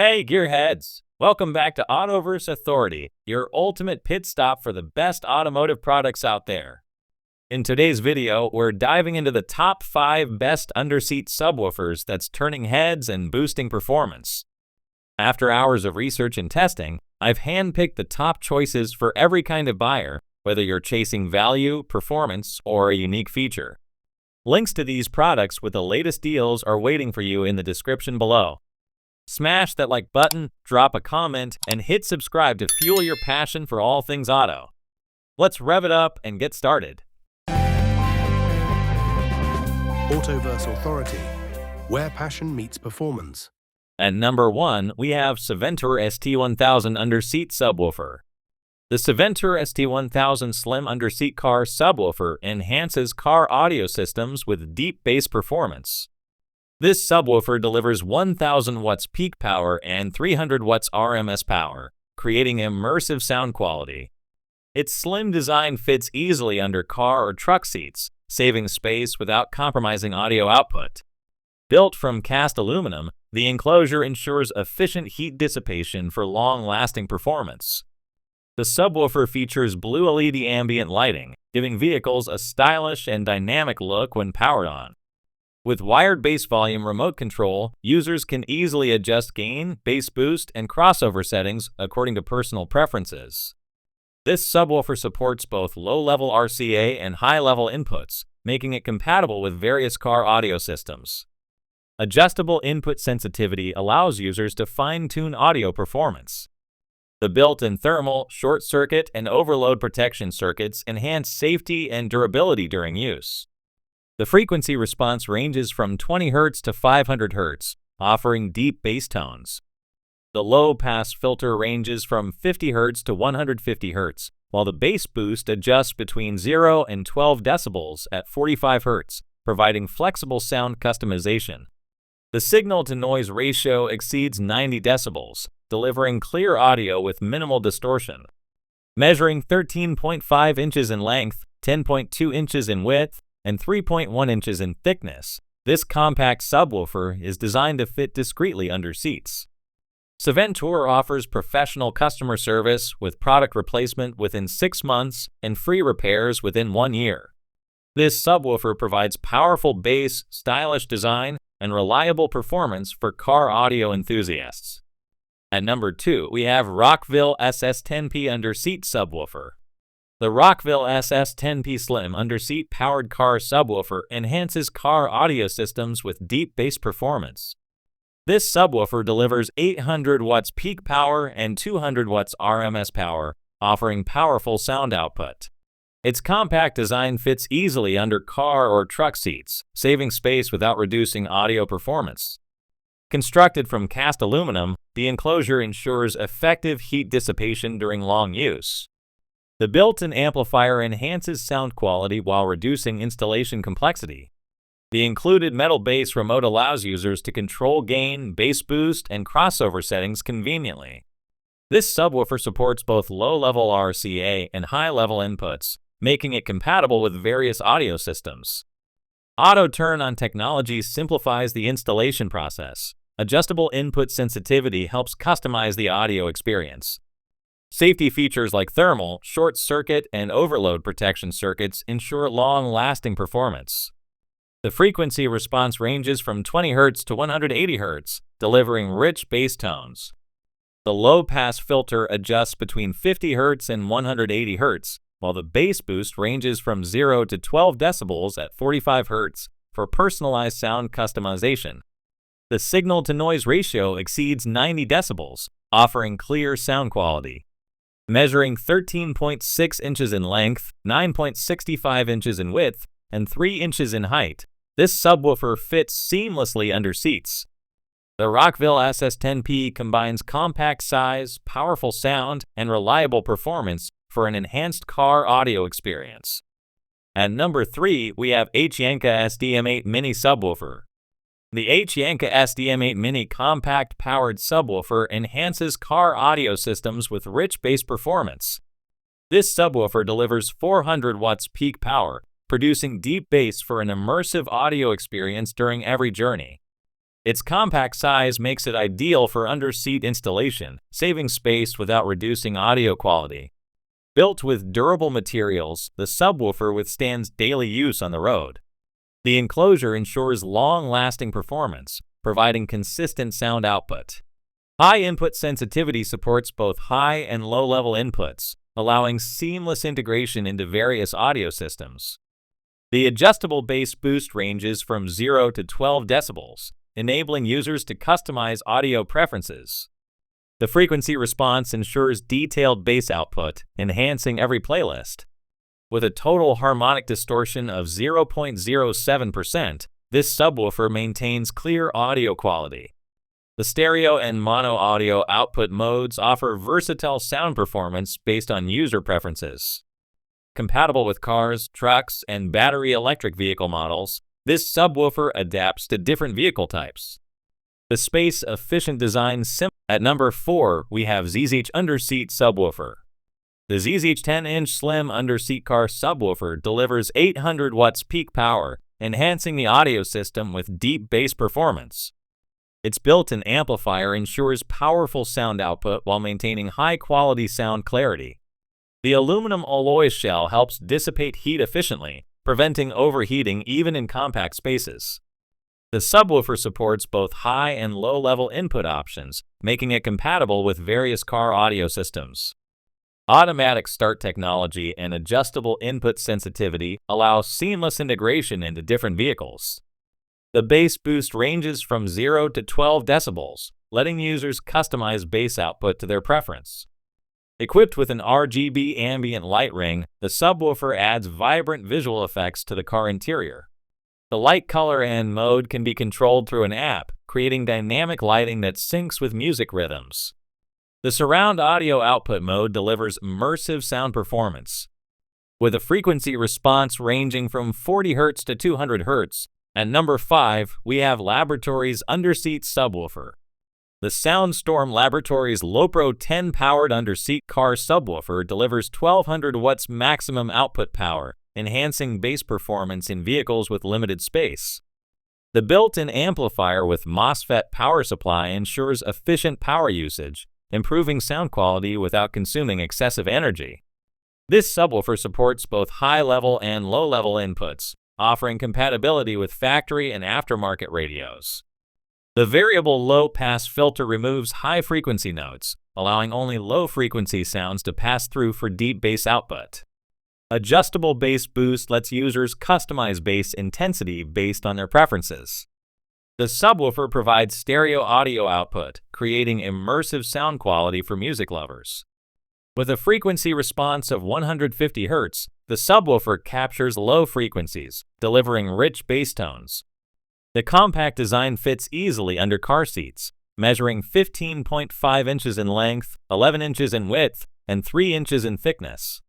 Hey, gearheads! Welcome back to Autoverse Authority, your ultimate pit stop for the best automotive products out there. In today's video, we're diving into the top 5 best underseat subwoofers that's turning heads and boosting performance. After hours of research and testing, I've handpicked the top choices for every kind of buyer, whether you're chasing value, performance, or a unique feature. Links to these products with the latest deals are waiting for you in the description below. Smash that like button, drop a comment, and hit subscribe to fuel your passion for all things auto. Let's rev it up and get started. Autoverse Authority, where passion meets performance. At number 1, we have Seventour ST1000 Underseat Subwoofer. The Seventour ST1000 Slim Underseat Car Subwoofer enhances car audio systems with deep bass performance. This subwoofer delivers 1000 watts peak power and 300 watts RMS power, creating immersive sound quality. Its slim design fits easily under car or truck seats, saving space without compromising audio output. Built from cast aluminum, the enclosure ensures efficient heat dissipation for long-lasting performance. The subwoofer features blue LED ambient lighting, giving vehicles a stylish and dynamic look when powered on. With wired bass volume remote control, users can easily adjust gain, bass boost, and crossover settings according to personal preferences. This subwoofer supports both low-level RCA and high-level inputs, making it compatible with various car audio systems. Adjustable input sensitivity allows users to fine-tune audio performance. The built-in thermal, short circuit, and overload protection circuits enhance safety and durability during use. The frequency response ranges from 20 Hz to 500 Hz, offering deep bass tones. The low-pass filter ranges from 50 Hz to 150 Hz, while the bass boost adjusts between 0 and 12 decibels at 45 Hz, providing flexible sound customization. The signal-to-noise ratio exceeds 90 decibels, delivering clear audio with minimal distortion. Measuring 13.5 inches in length, 10.2 inches in width, and 3.1 inches in thickness, this compact subwoofer is designed to fit discreetly under seats. Seventour offers professional customer service with product replacement within 6 months and free repairs within 1 year. This subwoofer provides powerful bass, stylish design, and reliable performance for car audio enthusiasts. At number 2, we have Rockville SS10P Underseat Subwoofer. The Rockville SS10P Slim Underseat Powered Car Subwoofer enhances car audio systems with deep bass performance. This subwoofer delivers 800 watts peak power and 200 watts RMS power, offering powerful sound output. Its compact design fits easily under car or truck seats, saving space without reducing audio performance. Constructed from cast aluminum, the enclosure ensures effective heat dissipation during long use. The built-in amplifier enhances sound quality while reducing installation complexity. The included metal bass remote allows users to control gain, bass boost, and crossover settings conveniently. This subwoofer supports both low-level RCA and high-level inputs, making it compatible with various audio systems. Auto turn-on technology simplifies the installation process. Adjustable input sensitivity helps customize the audio experience. Safety features like thermal, short circuit, and overload protection circuits ensure long-lasting performance. The frequency response ranges from 20 Hz to 180 Hz, delivering rich bass tones. The low-pass filter adjusts between 50 Hz and 180 Hz, while the bass boost ranges from 0 to 12 decibels at 45 Hz for personalized sound customization. The signal-to-noise ratio exceeds 90 decibels, offering clear sound quality. Measuring 13.6 inches in length, 9.65 inches in width, and 3 inches in height, this subwoofer fits seamlessly under seats. The Rockville SS10P combines compact size, powerful sound, and reliable performance for an enhanced car audio experience. At number 3, we have YANKA SDM8 Mini Subwoofer. The YANKA SDM8 Mini compact powered subwoofer enhances car audio systems with rich bass performance. This subwoofer delivers 400 watts peak power, producing deep bass for an immersive audio experience during every journey. Its compact size makes it ideal for under-seat installation, saving space without reducing audio quality. Built with durable materials, the subwoofer withstands daily use on the road. The enclosure ensures long-lasting performance, providing consistent sound output. High input sensitivity supports both high and low-level inputs, allowing seamless integration into various audio systems. The adjustable bass boost ranges from 0 to 12 decibels, enabling users to customize audio preferences. The frequency response ensures detailed bass output, enhancing every playlist. With a total harmonic distortion of 0.07%, this subwoofer maintains clear audio quality. The stereo and mono audio output modes offer versatile sound performance based on user preferences. Compatible with cars, trucks, and battery electric vehicle models, this subwoofer adapts to different vehicle types. The space-efficient design At number 4, we have ZZH Underseat Subwoofer. The ZZH 10-inch slim underseat car subwoofer delivers 800 watts peak power, enhancing the audio system with deep bass performance. Its built-in amplifier ensures powerful sound output while maintaining high-quality sound clarity. The aluminum alloy shell helps dissipate heat efficiently, preventing overheating even in compact spaces. The subwoofer supports both high and low-level input options, making it compatible with various car audio systems. Automatic start technology and adjustable input sensitivity allow seamless integration into different vehicles. The bass boost ranges from 0 to 12 decibels, letting users customize bass output to their preference. Equipped with an RGB ambient light ring, the subwoofer adds vibrant visual effects to the car interior. The light color and mode can be controlled through an app, creating dynamic lighting that syncs with music rhythms. The surround audio output mode delivers immersive sound performance. With a frequency response ranging from 40 Hz to 200 Hz, at number 5, we have Laboratories Underseat Subwoofer. The SoundStorm Laboratories LoPro 10 powered underseat car subwoofer delivers 1200 watts maximum output power, enhancing bass performance in vehicles with limited space. The built-in amplifier with MOSFET power supply ensures efficient power usage, improving sound quality without consuming excessive energy. This subwoofer supports both high-level and low-level inputs, offering compatibility with factory and aftermarket radios. The variable low-pass filter removes high-frequency notes, allowing only low-frequency sounds to pass through for deep bass output. Adjustable bass boost lets users customize bass intensity based on their preferences. The subwoofer provides stereo audio output, creating immersive sound quality for music lovers. With a frequency response of 150 Hz, the subwoofer captures low frequencies, delivering rich bass tones. The compact design fits easily under car seats, measuring 15.5 inches in length, 11 inches in width, and 3 inches in thickness.